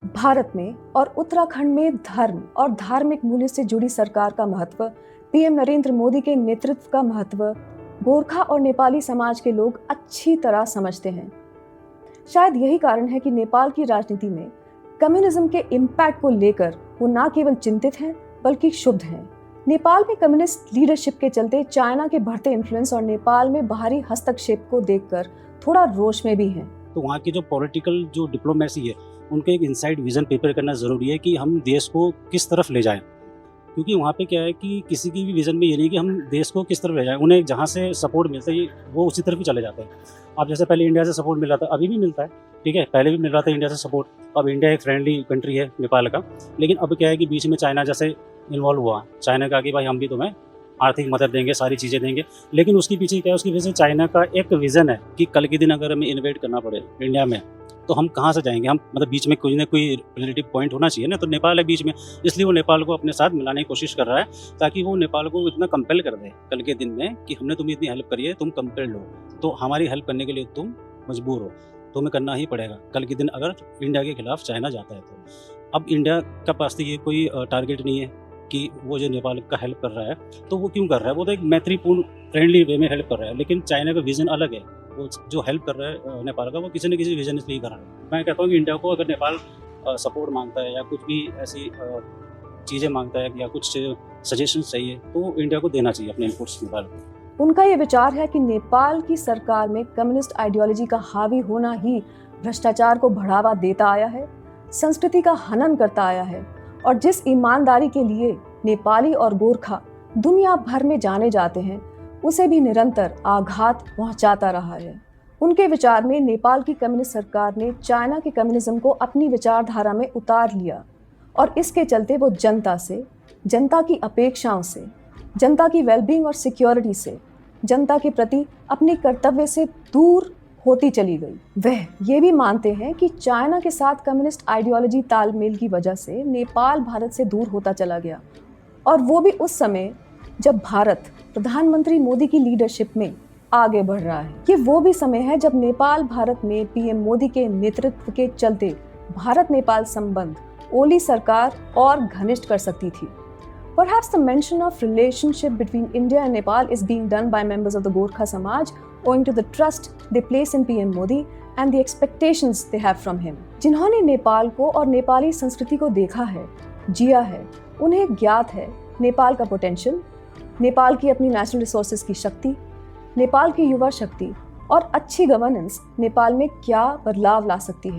भारत में और उत्तराखंड में धर्म और धार्मिक मूल्य से जुड़ी सरकार का महत्व, पीएम नरेंद्र मोदी के नेतृत्व का महत्व गोरखा और नेपाली समाज के लोग अच्छी तरह समझते हैं। शायद यही कारण है कि नेपाल की राजनीति में कम्युनिज्म के इम्पैक्ट को लेकर वो न केवल चिंतित हैं बल्कि क्षुब्ध हैं। नेपाल में कम्युनिस्ट लीडरशिप के चलते चाइना के बढ़ते इन्फ्लुएंस और नेपाल में बाहरी हस्तक्षेप को देखकर थोड़ा रोष में भी हैं। तो वहाँ की जो पॉलिटिकल जो डिप्लोमेसी है उनके एक इनसाइड विजन प्रिपेयर करना ज़रूरी है कि हम देश को किस तरफ ले जाएं, क्योंकि वहाँ पे क्या है कि किसी की भी विजन में ये नहीं कि हम देश को किस तरफ ले जाएं, उन्हें जहाँ से सपोर्ट मिलता है वो उसी तरफ ही चले जाते हैं। अब जैसे पहले इंडिया से सपोर्ट मिल रहा था, अभी भी मिलता है, ठीक है, पहले भी मिल रहा था इंडिया से सपोर्ट। अब इंडिया एक फ्रेंडली कंट्री है नेपाल का, लेकिन अब क्या है कि बीच में चाइना जैसे इन्वॉल्व हुआ, चाइना का कि भाई हम भी तुम्हें आर्थिक मदद देंगे, सारी चीज़ें देंगे, लेकिन उसके पीछे क्या है, उसकी वजह से चाइना का एक विज़न है कि कल के दिन अगर हमें इन्वेट करना पड़े इंडिया में तो हम कहाँ से जाएंगे, हम मतलब बीच में कोई ना कोई रिलेटिव पॉइंट होना चाहिए ना, तो नेपाल है बीच में, इसलिए वो नेपाल को अपने साथ मिलाने की कोशिश कर रहा है ताकि वो नेपाल को इतना कंपेल कर दे कल के दिन में कि हमने तुम्हें इतनी हेल्प करी है, तुम कंपेल्ड हो, तो हमारी हेल्प करने के लिए तुम मजबूर हो, तुम्हें करना ही पड़ेगा कल के दिन अगर इंडिया के खिलाफ चाइना जाता है तो। अब इंडिया का पास तो ये कोई टारगेट नहीं है कि वो जो नेपाल का हेल्प कर रहा है तो वो क्यों कर रहा है, वो तो एक मैत्रीपूर्ण फ्रेंडली वे में हेल्प कर रहा है, लेकिन चाइना का विजन अलग है। वो जो हेल्प कर रहा है नेपाल का वो किसी न किसी विजन से ही कर रहा है। मैं कहता हूँ कि इंडिया को अगर नेपाल सपोर्ट मांगता है या कुछ भी ऐसी चीज़ें मांगता है या कुछ सजेशन चाहिए तो इंडिया को देना चाहिए अपने इनपुट्स नेपाल को। उनका ये विचार है कि नेपाल की सरकार में कम्युनिस्ट आइडियोलॉजी का हावी होना ही भ्रष्टाचार को बढ़ावा देता आया है, संस्कृति का हनन करता आया है और जिस ईमानदारी के लिए नेपाली और गोरखा दुनिया भर में जाने जाते हैं उसे भी निरंतर आघात पहुंचाता रहा है। उनके विचार में नेपाल की कम्युनिस्ट सरकार ने चाइना के कम्युनिज्म को अपनी विचारधारा में उतार लिया और इसके चलते वो जनता से, जनता की अपेक्षाओं से, जनता की वेलबींग और सिक्योरिटी से, जनता के प्रति अपने कर्तव्य से दूर होती चली गई। वह ये भी मानते हैं कि चाइना के साथ कम्युनिस्ट आइडियोलॉजी तालमेल की वजह से नेपाल भारत से दूर होता चला गया और वो भी उस समय जब भारत प्रधानमंत्री मोदी की लीडरशिप में आगे बढ़ रहा है। ये वो भी समय है जब नेपाल भारत में पीएम मोदी के नेतृत्व के चलते भारत नेपाल संबंध ओली सरकार और घनिष्ठ कर सकती थी। Perhaps the mention of relationship between India and Nepal is being done by members of the Gorkha Samaj owing to the trust they place in PM Modi and the expectations they have from him. जिन्होंने नेपाल को और नेपाली संस्कृति को देखा है, जिया है, उन्हें ज्ञात है नेपाल का पोटेंशियल, नेपाल की अपनी नेचुरल रिसोर्सेज की शक्ति, नेपाल की युवा शक्ति और अच्छी गवर्नेंस नेपाल में क्या बदलाव ला सकती है।